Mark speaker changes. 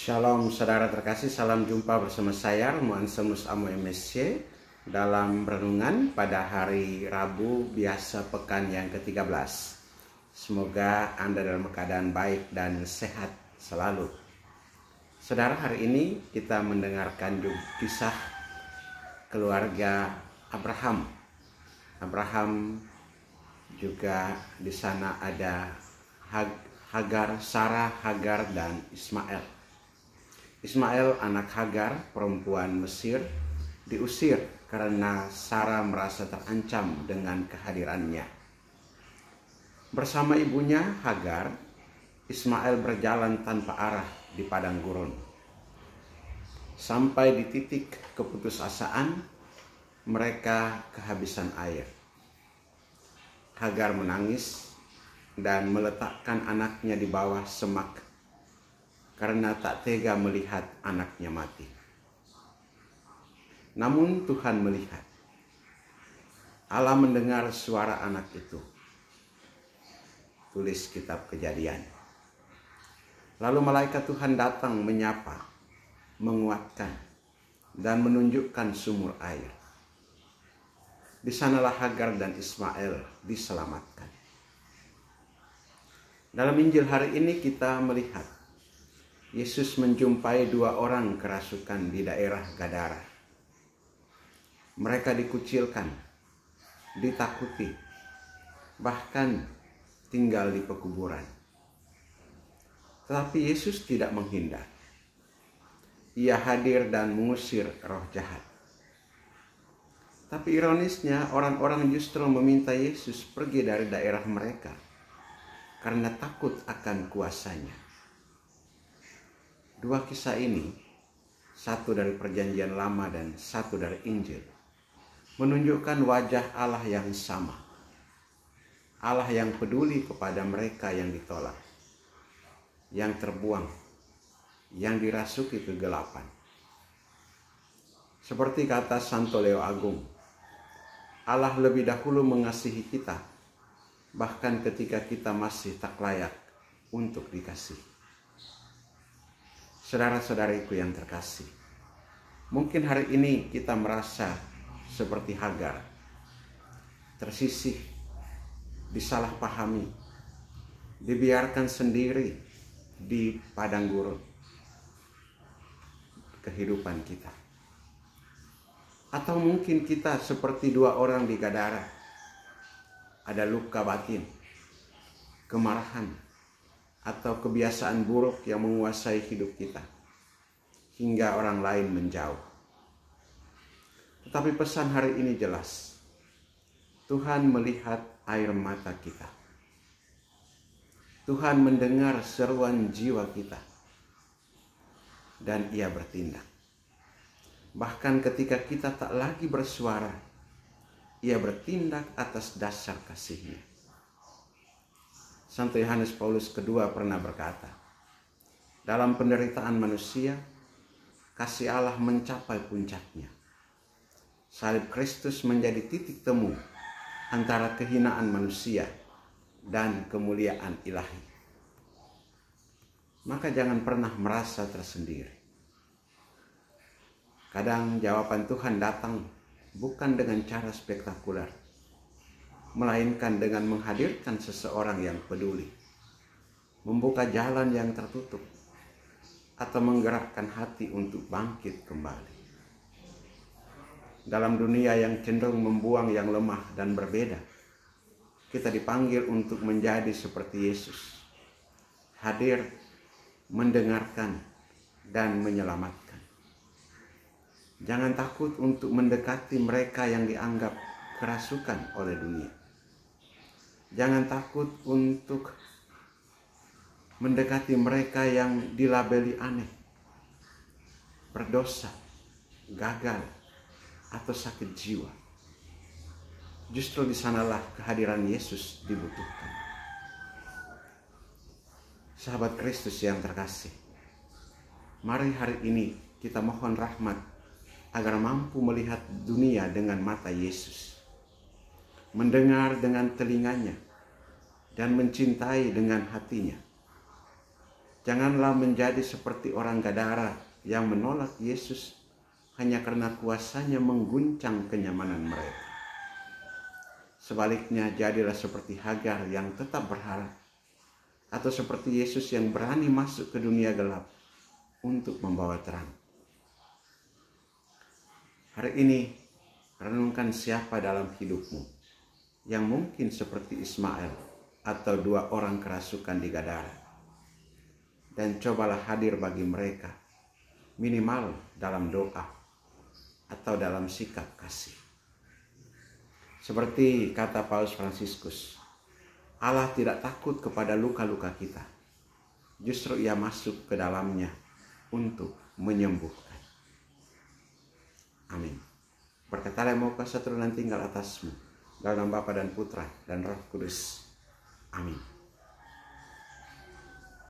Speaker 1: Shalom saudara terkasih, salam jumpa bersama saya Romuan Semus Amo MSC dalam renungan pada hari Rabu biasa pekan yang ke-13. Semoga Anda dalam keadaan baik dan sehat selalu. Saudara, hari ini kita mendengarkan kisah keluarga Abraham. Abraham juga di sana ada Hagar, Sarah, Hagar dan Ismail. Ismail, anak Hagar, perempuan Mesir, diusir karena Sarah merasa terancam dengan kehadirannya. Bersama ibunya Hagar, Ismail berjalan tanpa arah di padang gurun. Sampai di titik keputusasaan, mereka kehabisan air. Hagar menangis dan meletakkan anaknya di bawah semak karena tak tega melihat anaknya mati. Namun Tuhan melihat. Allah mendengar suara anak itu. Tulis kitab Kejadian. Lalu malaikat Tuhan datang menyapa, menguatkan, dan menunjukkan sumur air. Di sanalah Hagar dan Ismail diselamatkan. Dalam Injil hari ini kita melihat Yesus menjumpai dua orang kerasukan di daerah Gadara. Mereka dikucilkan, ditakuti, bahkan tinggal di pekuburan. Tetapi Yesus tidak menghindar. Ia hadir dan mengusir roh jahat. Tapi ironisnya, orang-orang justru meminta Yesus pergi dari daerah mereka karena takut akan kuasanya. Dua kisah ini, satu dari Perjanjian Lama dan satu dari Injil, menunjukkan wajah Allah yang sama. Allah yang peduli kepada mereka yang ditolak, yang terbuang, yang dirasuki kegelapan. Seperti kata Santo Leo Agung, Allah lebih dahulu mengasihi kita, bahkan ketika kita masih tak layak untuk dikasihi. Saudara-saudariku yang terkasih, mungkin hari ini kita merasa seperti Hagar, tersisih, disalahpahami, dibiarkan sendiri di padang gurun kehidupan kita. Atau mungkin kita seperti dua orang di Gadara, ada luka batin, kemarahan, atau kebiasaan buruk yang menguasai hidup kita, hingga orang lain menjauh. Tetapi pesan hari ini jelas. Tuhan melihat air mata kita. Tuhan mendengar seruan jiwa kita. Dan Ia bertindak. Bahkan ketika kita tak lagi bersuara, Ia bertindak atas dasar kasih-Nya. Santo Yohanes Paulus II pernah berkata, dalam penderitaan manusia, kasih Allah mencapai puncaknya. Salib Kristus menjadi titik temu antara kehinaan manusia dan kemuliaan ilahi. Maka jangan pernah merasa tersendiri. Kadang jawaban Tuhan datang bukan dengan cara spektakuler, melainkan dengan menghadirkan seseorang yang peduli, membuka jalan yang tertutup, atau menggerakkan hati untuk bangkit kembali. Dalam dunia yang cenderung membuang yang lemah dan berbeda, kita dipanggil untuk menjadi seperti Yesus, hadir, mendengarkan, dan menyelamatkan. Jangan takut untuk mendekati mereka yang dianggap kerasukan oleh dunia. Jangan takut untuk mendekati mereka yang dilabeli aneh, berdosa, gagal, atau sakit jiwa. Justru di sanalah kehadiran Yesus dibutuhkan. Sahabat Kristus yang terkasih, mari hari ini kita mohon rahmat agar mampu melihat dunia dengan mata Yesus, mendengar dengan telinganya, dan mencintai dengan hatinya. Janganlah menjadi seperti orang Gadara yang menolak Yesus hanya karena kuasanya mengguncang kenyamanan mereka. Sebaliknya, jadilah seperti Hagar yang tetap berharap, atau seperti Yesus yang berani masuk ke dunia gelap untuk membawa terang. Hari ini, renungkan siapa dalam hidupmu yang mungkin seperti Ismail atau dua orang kerasukan di Gadara. Dan cobalah hadir bagi mereka, minimal dalam doa atau dalam sikap kasih. Seperti kata Paus Fransiskus, Allah tidak takut kepada luka-luka kita. Justru Ia masuk ke dalamnya untuk menyembuhkan. Amin. Berkat Allah yang Maha Kuasa turun dan tinggal atasmu, dalam nama Bapa dan Putra dan Roh Kudus. Amin.